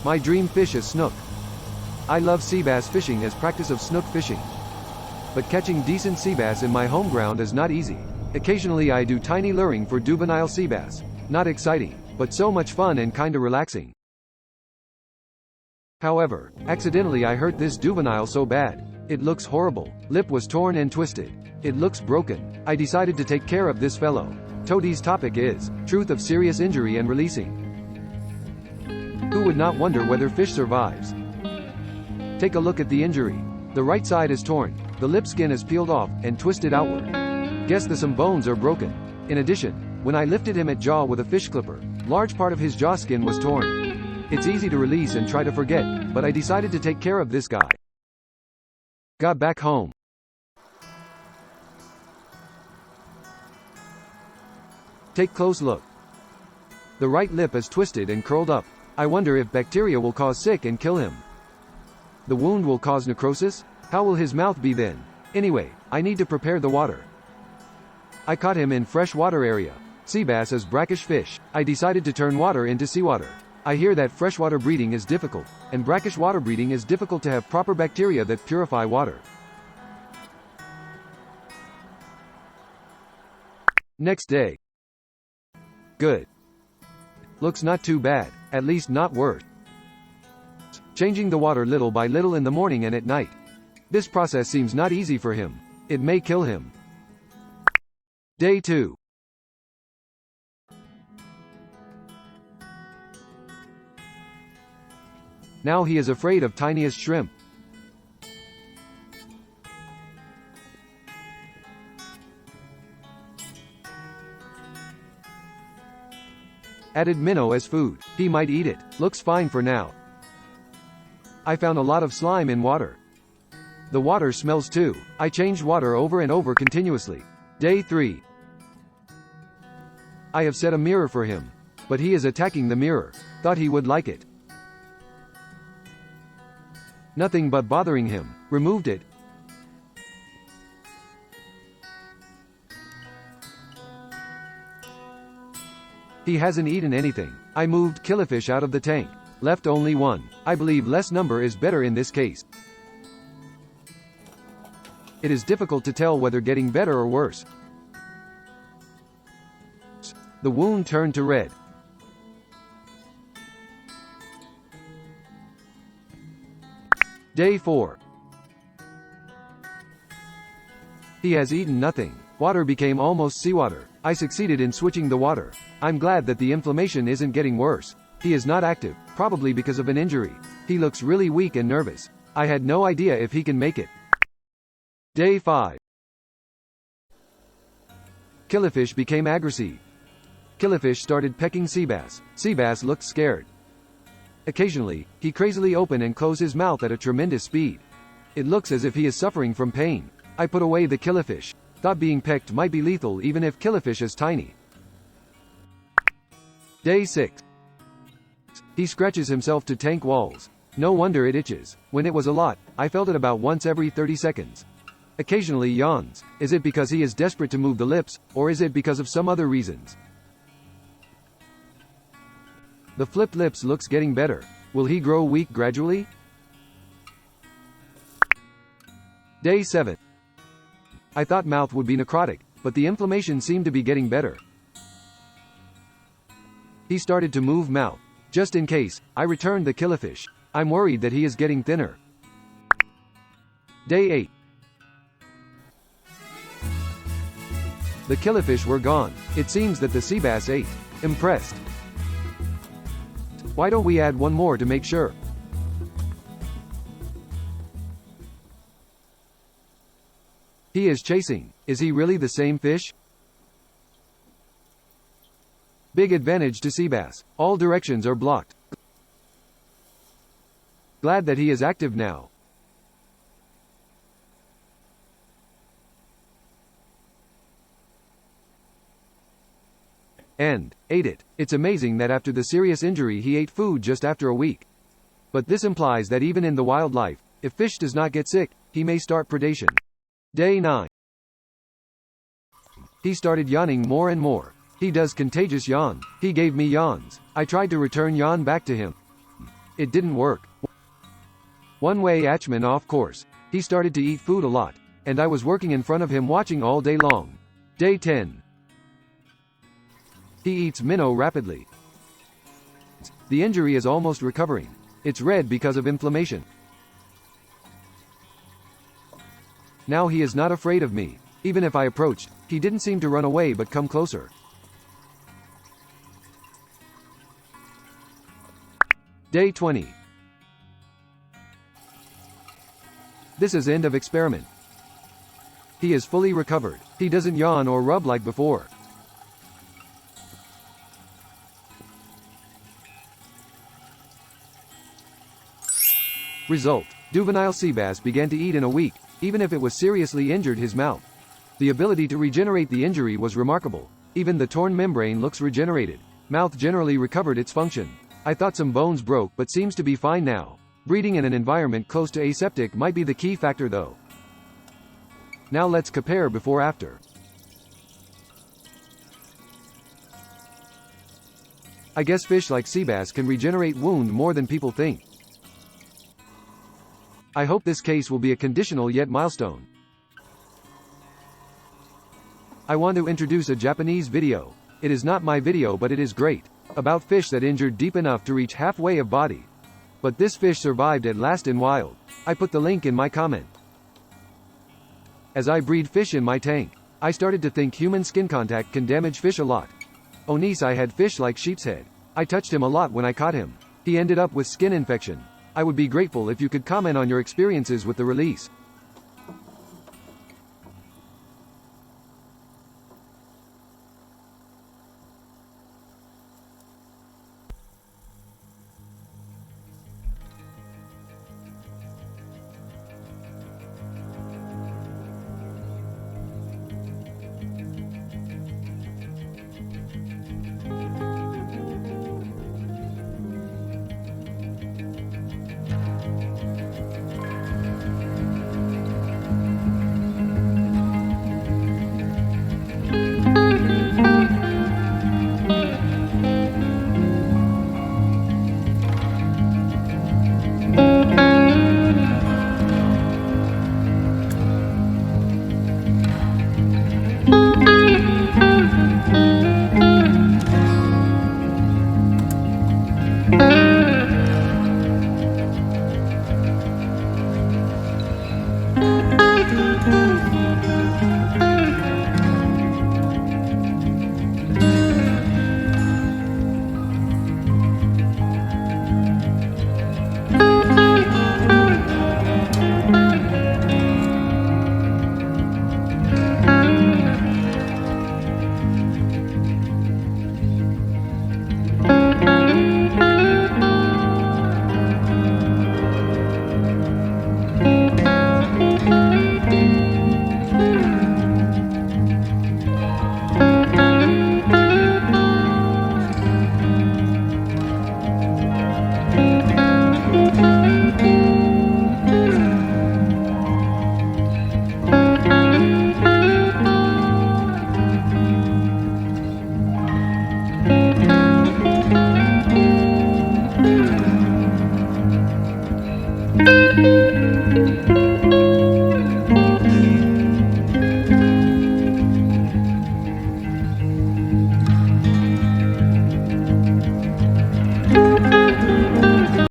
My dream fish is snook. I love sea bass fishing as practice of snook fishing. But catching decent sea bass in my home ground is not easy. Occasionally I do tiny luring for Duvenile sea bass. Not exciting, but so much fun and kinda relaxing. However, accidentally I hurt this Duvenile so bad. It looks horrible. Lip was torn and twisted. It looks broken. I decided to take care of this fellow. Today's topic is truth of serious injury and releasing. Who would not wonder whether fish survives? Take a look at the injury. The right side is torn, the lip skin is peeled off and twisted outward. Guess some bones are broken. In addition, when I lifted him at jaw with a fish clipper, large part of his jaw skin was torn. It's easy to release and try to forget, but I decided to take care of this guy. Got back home. Take close look. The right lip is twisted and curled up. I wonder if bacteria will cause sick and kill him. The wound will cause necrosis? How will his mouth be then? Anyway, I need to prepare the water. I caught him in fresh water area. Sea bass is brackish fish. I decided to turn water into seawater. I hear that freshwater breeding is difficult, and brackish water breeding is difficult to have proper bacteria that purify water. Next day. Good. Looks not too bad, at least not worse. Changing the water little by little in the morning and at night. This process seems not easy for him. It may kill him. Day 2. Now he is afraid of tiniest shrimp. Added minnow as food. He might eat it. Looks fine for now. I found a lot of slime in water. The water smells too. I changed water over and over continuously. Day 3. I have set a mirror for him, but he is attacking the mirror. Thought he would like it. Nothing but bothering him. Removed it. He hasn't eaten anything. I moved killifish out of the tank. Left only one. I believe less number is better in this case. It is difficult to tell whether getting better or worse. The wound turned to red. Day 4. He has eaten nothing. Water became almost seawater. I succeeded in switching the water. I'm glad that the inflammation isn't getting worse. He is not active, probably because of an injury. He looks really weak and nervous. I had no idea if he can make it. Day 5. Killifish became aggressive. Killifish started pecking seabass. Seabass looked scared. Occasionally, he crazily open and close his mouth at a tremendous speed. It looks as if he is suffering from pain. I put away the killifish. Thought being pecked might be lethal even if killifish is tiny. Day 6. He scratches himself to tank walls. No wonder it itches. When it was a lot, I felt it about once every 30 seconds. Occasionally yawns. Is it because he is desperate to move the lips, or is it because of some other reasons? The flipped lips looks getting better. Will he grow weak gradually? Day 7. I thought mouth would be necrotic, but the inflammation seemed to be getting better. He started to move mouth. Just in case, I returned the killifish. I'm worried that he is getting thinner. Day 8. The killifish were gone. It seems that the sea bass ate. Impressed. Why don't we add one more to make sure? He is chasing. Is he really the same fish? Big advantage to sea bass. All directions are blocked. Glad that he is active now. And ate it. It's amazing that after the serious injury he ate food just after a week. But this implies that even in the wildlife, if fish does not get sick, he may start predation. Day 9. He started yawning more and more. He does contagious yawn. He gave me yawns. I tried to return yawn back to him. It didn't work. One way Achman off course. He started to eat food a lot, and I was working in front of him watching all day long. Day 10. He eats minnow rapidly. The injury is almost recovering. It's red because of inflammation. Now he is not afraid of me. Even if I approached, he didn't seem to run away but come closer. Day 20. This is end of experiment. He is fully recovered. He doesn't yawn or rub like before. Result: Duvenile seabass began to eat in a week, even if it was seriously injured his mouth. The ability to regenerate the injury was remarkable. Even the torn membrane looks regenerated. Mouth generally recovered its function. I thought some bones broke but seems to be fine now. Breeding in an environment close to aseptic might be the key factor though. Now let's compare before after. I guess fish like seabass can regenerate wound more than people think. I hope this case will be a conditional yet milestone. I want to introduce a Japanese video. It is not my video but it is great. About fish that injured deep enough to reach halfway of body. But this fish survived at last in wild. I put the link in my comment. As I breed fish in my tank, I started to think human skin contact can damage fish a lot. Onisai had fish like sheep's head. I touched him a lot when I caught him. He ended up with skin infection. I would be grateful if you could comment on your experiences with the release.